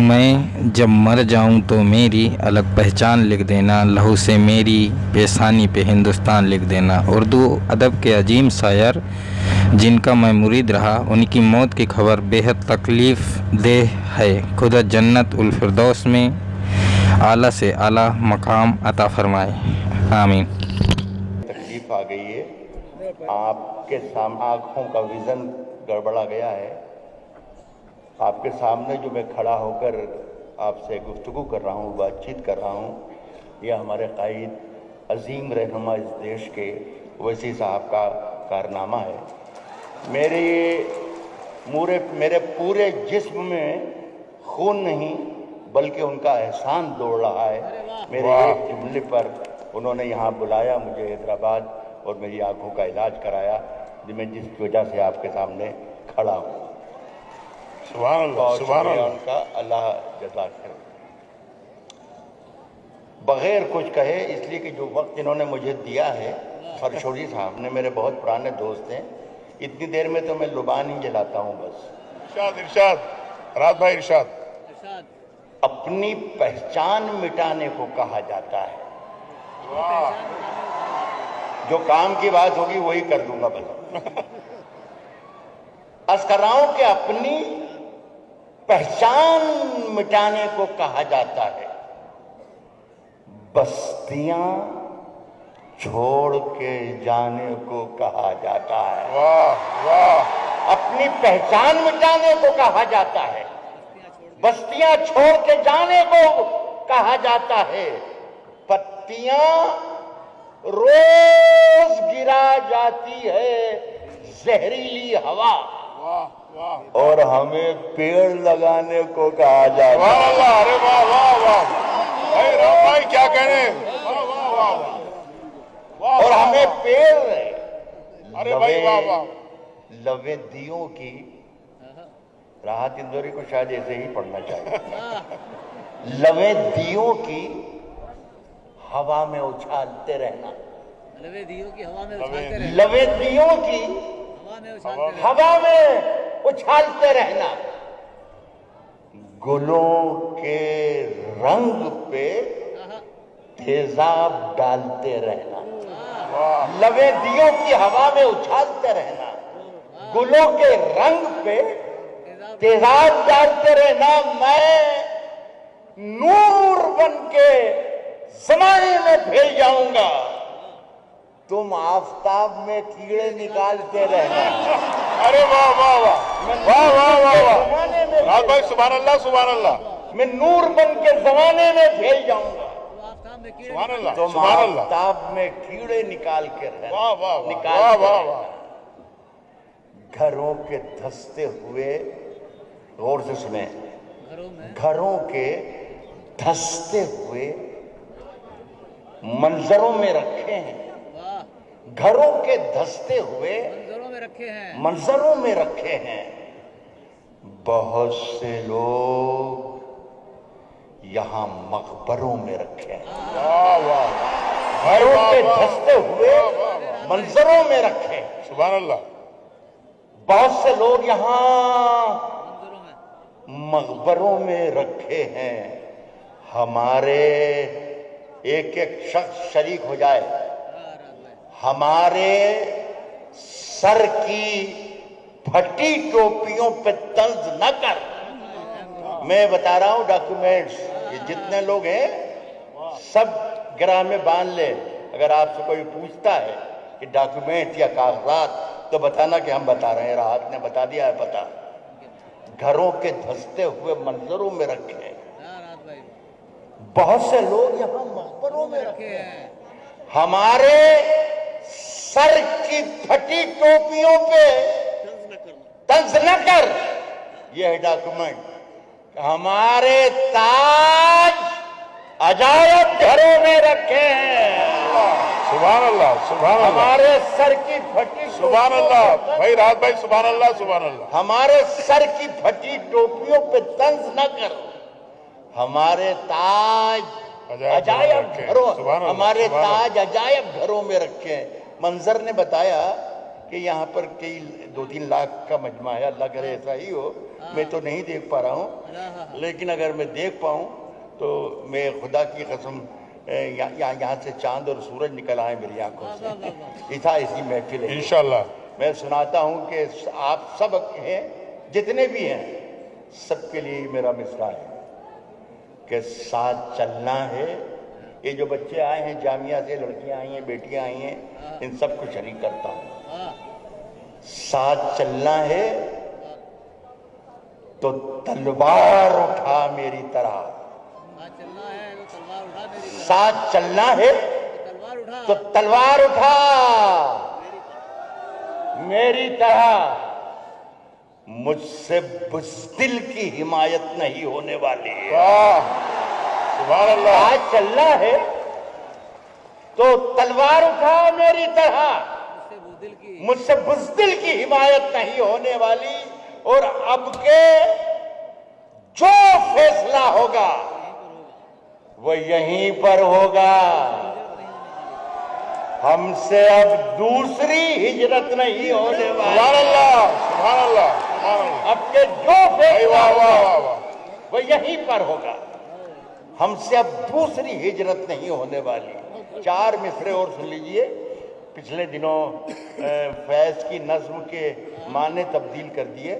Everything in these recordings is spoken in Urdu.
میں جب مر جاؤں تو میری الگ پہچان لکھ دینا، لہو سے میری پیشانی پہ ہندوستان لکھ دینا۔ اردو ادب کے عظیم شاعر جن کا میں مرید رہا، ان کی موت کی خبر بے حد تکلیف دہ ہے۔ خدا جنت الفردوس میں اعلیٰ سے اعلیٰ مقام عطا فرمائے، آمین۔ تکلیف آ گئی ہے، آپ کے سامنے آنکھوں کا ویژن گڑبڑا گیا ہے۔ آپ کے سامنے جو میں کھڑا ہو کر آپ سے گفتگو کر رہا ہوں، بات چیت کر رہا ہوں، یہ ہمارے قائد عظیم رہنما اس دیش کے اویسی صاحب کا کارنامہ ہے۔ میرے پورے جسم میں خون نہیں بلکہ ان کا احسان دوڑ رہا ہے۔ میرے ایک جملے پر انہوں نے یہاں بلایا مجھے حیدرآباد اور میری آنکھوں کا علاج کرایا، میں جس وجہ سے آپ کے سامنے کھڑا ہوں۔ سبحان اللہ، سبحان اللہ، ان کا اللہ جزا کرے۔ بغیر کچھ کہے، اس لیے کہ جو وقت انہوں نے مجھے دیا ہے، فرشوری صاحب نے میرے بہت پرانے دوست ہیں، اتنی دیر میں تو میں لبان ہی جلاتا ہوں بس۔ ارشاد راز بھائی، ارشاد۔ اپنی پہچان مٹانے کو کہا جاتا ہے۔ جو کام کی بات ہوگی وہی کر دوں گا بس۔ عرض کر رہا ہوں کہ اپنی پہچان مٹانے کو کہا جاتا ہے، بستیاں چھوڑ کے جانے کو کہا جاتا ہے۔ واہ واہ، اپنی پہچان مٹانے کو کہا جاتا ہے، بستیاں چھوڑ کے جانے کو کہا جاتا ہے، پتیاں روز گرا جاتی ہے زہریلی ہوا، اور ہمیں پیڑ لگانے کو کہا جاتا ہے۔ سبحان اللہ، ارے واہ واہ واہ، بھائی رام بھائی کیا کہنے، واہ واہ واہ واہ، اور ہمیں پیڑ ارے بھائی واہ واہ، لوے دیوں کی، راحت اندوری کو شاید ایسے ہی پڑھنا چاہیے، لوے دیوں کی ہوا میں اچھالتے رہنا، لوے دیوں کی ہوا میں اچھالتے رہنا، لوے دیوں کی ہوا میں اچھالتے رہنا، گلوں کے رنگ پہ تیزاب ڈالتے رہنا، لوے دیوں کی ہوا میں اچھالتے رہنا، گلوں کے رنگ پہ تیزاب ڈالتے رہنا، میں نور بن کے زمانے میں پھیل جاؤں گا، تم آفتاب میں کیڑے نکالتے رہنا۔ ارے واہ واہ واہ واہ واہ واہ واہ، راز بھائی سبحان اللہ، سبحان اللہ، میں نور بن کے زمانے میں پھیل جاؤں گا، سبحان اللہ، تم سبحان اللہ، آفتاب میں کیڑے نکال کے رہنا۔ واہ واہ واہ واہ واہ، گھروں کے دھستے ہوئے، غور سے سنیں، گھروں کے دھستے ہوئے منظروں میں رکھے ہیں، گھروں کے دھستے ہوئے منظروں میں رکھے ہیں، بہت سے لوگ یہاں مقبروں میں رکھے ہیں، واہ واہ، گھروں کے دھستے ہوئے منظروں میں رکھے ہیں، سبحان اللہ، بہت سے لوگ یہاں مقبروں میں رکھے ہیں، ہمارے ایک ایک شخص شریک ہو جائے، ہمارے سر کی پھٹی ٹوپیوں پہ طنز نہ کر۔ میں بتا رہا ہوں ڈاکومنٹس، یہ جتنے لوگ ہیں سب گراہ میں باندھ لے، اگر آپ سے کوئی پوچھتا ہے کہ ڈاکومنٹ یا کاغذات تو بتانا کہ ہم بتا رہے ہیں، راحت نے بتا دیا ہے پتہ۔ گھروں کے دھستے ہوئے منظروں میں رکھے ہیں، بہت سے لوگ یہاں مقبروں میں رکھے ہیں، ہمارے سر کی پھٹی ٹوپیوں پہ طنز نہ کر، یہ ہے ڈاکومنٹ۔ ہمارے تاج عجائب گھروں میں رکھے ہیں، سبحان اللہ، سبحان اللہ، ہمارے سر کی پھٹی، سبحان اللہ، بھائی راز بھائی سبحان اللہ، سبحان اللہ، ہمارے سر کی پھٹی ٹوپیوں پہ طنز نہ کر، ہمارے تاج عجائب گھروں، ہمارے تاج عجائب گھروں میں رکھے ہیں۔ منظر نے بتایا کہ یہاں پر کئی 2-3 لاکھ کا مجمع ہے، اللہ کرے ایسا ہی ہو، میں تو نہیں دیکھ پا رہا ہوں، لیکن اگر میں دیکھ پاؤں تو میں خدا کی قسم یہاں سے چاند اور سورج نکل آئے میری آنکھوں سے، ایسی محفل ہے۔ انشاءاللہ میں سناتا ہوں کہ آپ سب ہیں، جتنے بھی ہیں، سب کے لیے میرا مصرع ہے کہ ساتھ چلنا ہے۔ یہ جو بچے آئے ہیں جامعہ سے، لڑکیاں آئی ہیں، بیٹیاں آئی ہیں، ان سب کو شریک کرتا ہوں۔ ساتھ چلنا ہے تو تلوار اٹھا میری طرح، ساتھ چلنا ہے تو تلوار اٹھا میری طرح، مجھ سے بزدل کی حمایت نہیں ہونے والی ہے۔ واہ سبحان اللہ، ساتھ چلنا ہے تو تلوار اٹھا میری طرح، مجھ سے بزدل کی حمایت نہیں ہونے والی، اور اب کے جو فیصلہ ہوگا وہ یہیں پر ہوگا۔ ہم سے اب دوسری ہجرت نہیں ہونے والی، سبحان اللہ سبحان اللہ سبحان اللہ، اب کے جو فیصلہ واہ واہ ہوگا واہ واہ، وہ یہیں پر ہوگا۔ ہم سے اب دوسری ہجرت نہیں ہونے والی۔ 4 مصرے اور سن لیجئے۔ پچھلے دنوں فیض کی نظم کے معنی تبدیل کر دیے،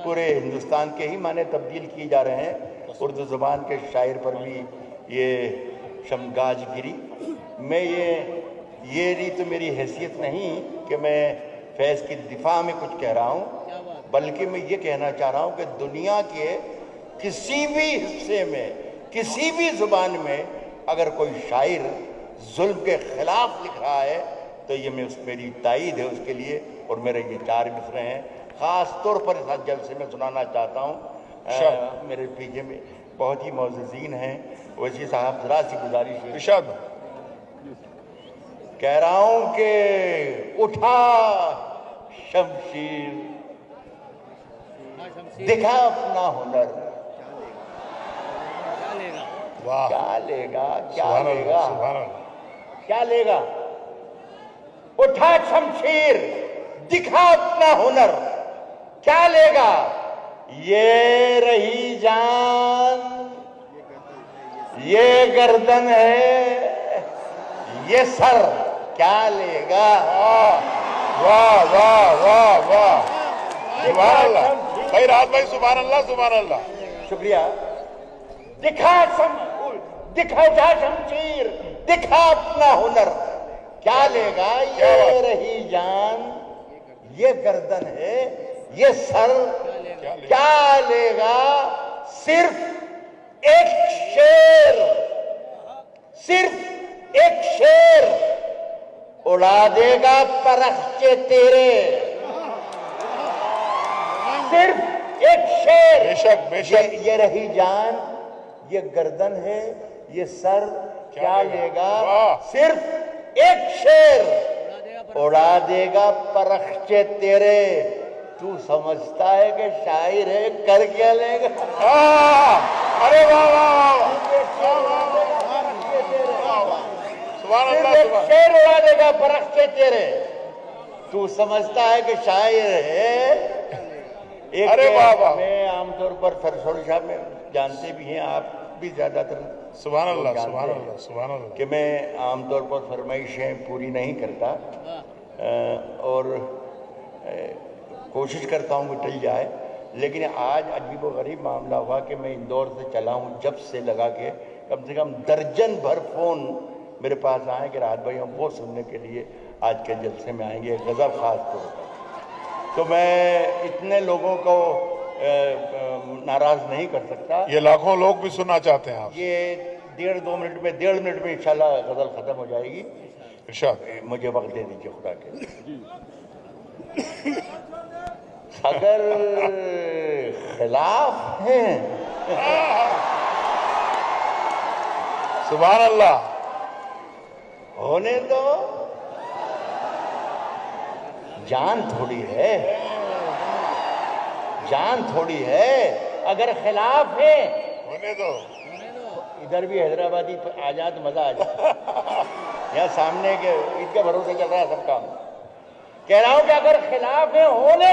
پورے ہندوستان کے ہی معنی تبدیل کیے جا رہے ہیں، اردو زبان کے شاعر پر بھی یہ شمگاج گری۔ میں یہ نہیں تو میری حیثیت نہیں کہ میں فیض کی دفاع میں کچھ کہہ رہا ہوں، بلکہ میں یہ کہنا چاہ رہا ہوں کہ دنیا کے کسی بھی حصے میں، کسی بھی زبان میں اگر کوئی شاعر ظلم کے خلاف لکھ رہا ہے تو یہ میری تائید ہے اس کے لیے، اور میرے یہ 4 مصرے ہیں۔ خاص طور پر اس جلسے میں سنانا چاہتا ہوں، میرے پیچھے میں بہت ہی معززین ہیں، ویسی صاحب ذرا سی گزارش ہے، ارشاد کہہ رہا ہوں کہ اٹھا شمشیر، دکھا اپنا ہنر، واہ کیا لے گا کیا سبحان لے اللہ گا سبحان اللہ، کیا لے گا؟ اٹھا شمشیر، دکھا اپنا ہنر، کیا لے گا؟ یہ رہی جان، یہ گردن ہے، یہ سر، کیا لے گا؟ واہ واہ واہ واہ سبحان اللہ بھائی، رات بھائی سبحان اللہ سبحان اللہ، شکریہ۔ دکھا اٹھا شمشیر، دکھا اپنا ہنر، کیا لے گا؟ یہ رہی جان، یہ گردن ہے، یہ سر، کیا لے گا؟ صرف ایک شیر، صرف ایک شیر اڑا دے گا پرخچے تیرے، صرف ایک شیر۔ بے شک بے شک، یہ رہی جان، یہ گردن ہے، یہ سر، کیا لے گا؟ واہ۔ صرف ایک شیر اڑا دے گا پرخچے تیرے، تو سمجھتا ہے کہ شاعر ہے، کر کیا لے گا؟ ارے واہ واہ واہ سبحان صرف اللہ ایک سبحان، شیر اڑا دے گا پرخچے تیرے، تو سمجھتا ہے کہ شاعر ہے۔ ایک ارے واہ واہ، میں عام طور پر سرسول صاحب میں جانتے بھی ہیں، آپ بھی زیادہ تر سبحان اللہ جانتے سبحان ہیں اللہ سبحان اللہ، کہ میں عام طور پر فرمائشیں پوری نہیں کرتا، اور کوشش کرتا ہوں کہ ٹل جائے، لیکن آج عجیب و غریب معاملہ ہوا کہ میں اندور سے چلا ہوں، جب سے لگا کے کم سے کم درجن بھر فون میرے پاس آئے کہ راحت بھائی ہم وہ سننے کے لیے آج کے جلسے میں آئیں گے، غزل خاص طور پر۔ تو میں اتنے لوگوں کو ناراض نہیں کر سکتا۔ یہ لاکھوں لوگ بھی سننا چاہتے ہیں آپ، یہ 1.5 منٹ میں 1.5 منٹ میں انشاءاللہ غزل ختم ہو جائے گی، ارشاد مجھے وقت دے دیجیے خدا کے۔ اگر خلاف ہیں سبحان اللہ، ہونے دو، جان تھوڑی ہے، جان تھوڑی ہے، اگر خلاف ہے ہونے دو، ادھر بھی حیدرآبادی آ جائے تو مزہ آ جائے، یہاں سامنے کے عید کے بھروسے چل رہا ہے سب کام۔ کہہ رہا ہوں کہ اگر خلاف ہے ہونے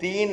3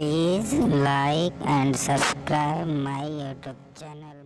Please like and subscribe my YouTube channel.